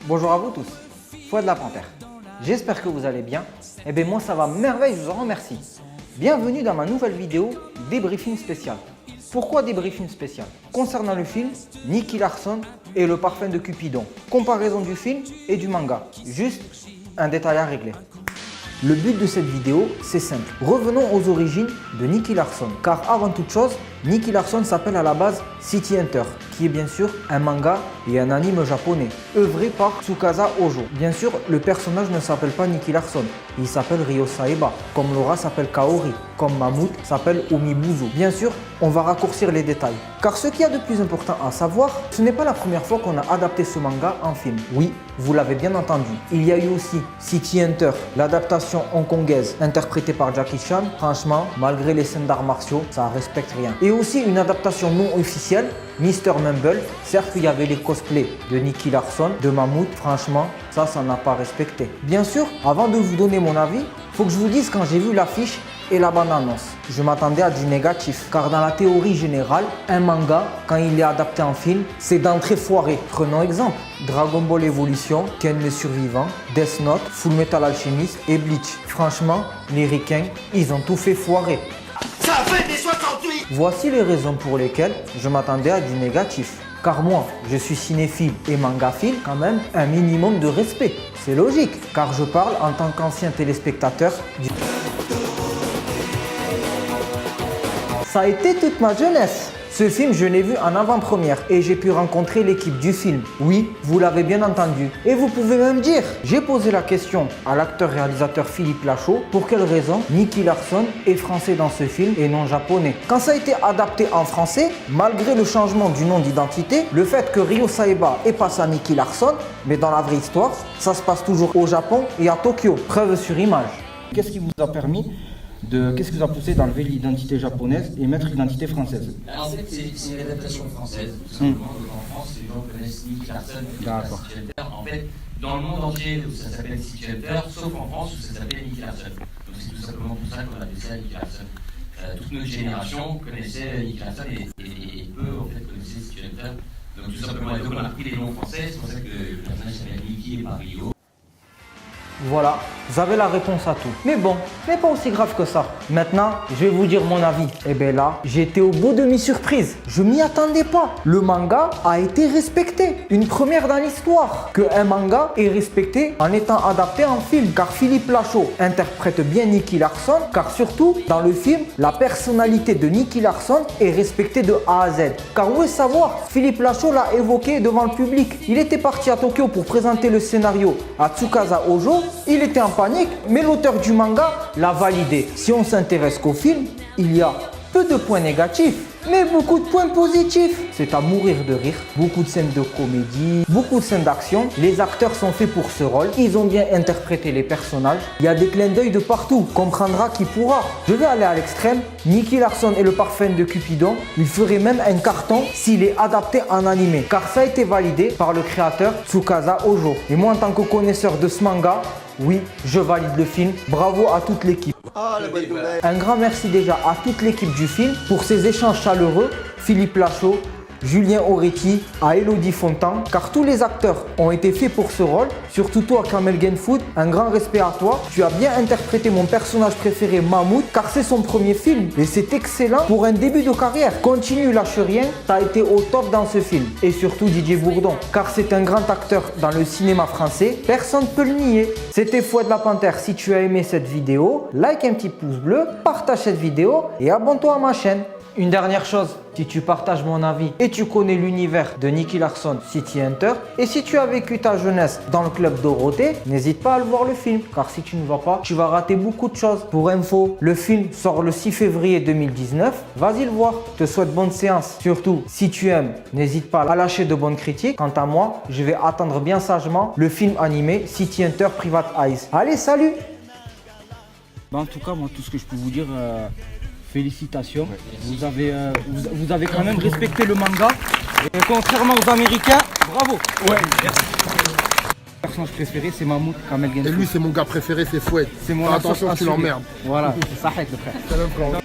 Bonjour à vous tous, Fouad la Panthère. J'espère que vous allez bien. Eh bien moi ça va merveille, je vous en remercie. Bienvenue dans ma nouvelle vidéo débriefing spécial. Pourquoi débriefing spécial? Concernant le film Nicky Larson et le parfum de Cupidon. Comparaison du film et du manga. Juste un détail à régler. Le but de cette vidéo, c'est simple. Revenons aux origines de Nicky Larson. Car avant toute chose, Nicky Larson s'appelle à la base City Hunter, qui est bien sûr un manga et un anime japonais, œuvré par Tsukasa Ojo. Bien sûr, le personnage ne s'appelle pas Nicky Larson, il s'appelle Ryo Saeba, comme Laura s'appelle Kaori, comme Mammouth s'appelle Umibuzu. Bien sûr, on va raccourcir les détails. Car ce qu'il y a de plus important à savoir, ce n'est pas la première fois qu'on a adapté ce manga en film. Oui, vous l'avez bien entendu. Il y a eu aussi City Hunter, l'adaptation hongkongaise interprétée par Jackie Chan. Franchement, malgré les scènes d'arts martiaux, ça respecte rien. Et aussi une adaptation non officielle, Mr. Mumble. Certes, il y avait les cosplays de Nicky Larson, de Mammouth. Franchement, ça n'a pas respecté. Bien sûr, avant de vous donner mon avis, faut que je vous dise quand j'ai vu l'affiche et la bande-annonce. Je m'attendais à du négatif, car dans la théorie générale, un manga, quand il est adapté en film, c'est d'entrée foiré. Prenons exemple, Dragon Ball Evolution, Ken le Survivant, Death Note, Full Metal Alchemist et Bleach. Franchement, les ricains, ils ont tout fait foirer. Ça fait des 68! Voici les raisons pour lesquelles je m'attendais à du négatif. Car moi, je suis cinéphile et mangaphile, quand même un minimum de respect. C'est logique, car je parle en tant qu'ancien téléspectateur du... Ça a été toute ma jeunesse. Ce film, je l'ai vu en avant-première et j'ai pu rencontrer l'équipe du film. Oui, vous l'avez bien entendu. Et vous pouvez même dire, j'ai posé la question à l'acteur-réalisateur Philippe Lachaud, pour quelle raison Nicky Larson est français dans ce film et non japonais. Quand ça a été adapté en français, malgré le changement du nom d'identité, le fait que Ryo Saeba est passé à Nicky Larson, mais dans la vraie histoire, ça se passe toujours au Japon et à Tokyo. Preuve sur image. Qu'est-ce qui vous a permis qu'est-ce qui vous a poussé d'enlever l'identité japonaise et mettre l'identité française? En fait, c'est une adaptation française, tout simplement. Donc en France, les gens connaissent Nicky Larson et City Hunter. En fait, dans le monde entier, ça s'appelle City Hunter, sauf en France où ça s'appelle Nicky Larson. Donc c'est tout simplement pour ça qu'on appelle ça Nicky Larson. Toute notre génération connaissait Nicky Larson et peu en fait connaissaient City Hunter. Donc tout simplement, et donc on a pris les noms français, c'est pour ça que le personnage s'appelle Nicky et pas Rio. Voilà, vous avez la réponse à tout. Mais bon, ce n'est pas aussi grave que ça. Maintenant, je vais vous dire mon avis. Et bien là, j'ai été au bout de mes surprises. Je m'y attendais pas. Le manga a été respecté. Une première dans l'histoire. Qu'un manga est respecté en étant adapté en film. Car Philippe Lachaud interprète bien Nicky Larson. Car surtout, dans le film, la personnalité de Nicky Larson est respectée de A à Z. Car où est savoir, Philippe Lachaud l'a évoqué devant le public. Il était parti à Tokyo pour présenter le scénario à Tsukasa Ojo. Il était en panique, mais l'auteur du manga l'a validé. Si on s'intéresse qu'au film, il y a peu de points négatifs, mais beaucoup de points positifs. C'est à mourir de rire. Beaucoup de scènes de comédie, beaucoup de scènes d'action. Les acteurs sont faits pour ce rôle. Ils ont bien interprété les personnages. Il y a des clins d'œil de partout. Comprendra qui pourra. Je vais aller à l'extrême. Nicky Larson et le parfum de Cupidon, il ferait même un carton s'il est adapté en animé. Car ça a été validé par le créateur Tsukasa Ojo. Et moi, en tant que connaisseur de ce manga, oui, je valide le film. Bravo à toute l'équipe. Un grand merci déjà à toute l'équipe du film pour ces échanges chaleureux. Philippe Lachaud, Julien Oretti, à Elodie Fontan, car tous les acteurs ont été faits pour ce rôle. Surtout toi, Kamel Genfood, un grand respect à toi. Tu as bien interprété mon personnage préféré, Mammouth, car c'est son premier film et c'est excellent pour un début de carrière. Continue, lâche rien, tu as été au top dans ce film. Et surtout Didier Bourdon, car c'est un grand acteur dans le cinéma français, personne ne peut le nier. C'était Fouad la Panthère. Si tu as aimé cette vidéo, like un petit pouce bleu, partage cette vidéo et abonne-toi à ma chaîne. Une dernière chose, si tu partages mon avis et tu connais l'univers de Nicky Larson, City Hunter, et si tu as vécu ta jeunesse dans le club Dorothée, n'hésite pas à le voir le film, car si tu ne vas pas, tu vas rater beaucoup de choses. Pour info, le film sort le 6 février 2019, vas-y le voir. Je te souhaite bonne séance. Surtout, si tu aimes, n'hésite pas à lâcher de bonnes critiques. Quant à moi, je vais attendre bien sagement le film animé City Hunter Private Eyes. Allez, salut! En tout cas, moi, tout ce que je peux vous dire... Félicitations, vous avez quand même respecté le manga, et contrairement aux Américains, bravo. Ouais, merci. Mon personnage préféré c'est Mammouth, Kamel Genfood. Et lui c'est mon gars préféré, c'est Fouad. C'est mon attention, tu l'emmerdes. Voilà, c'est ça le frère.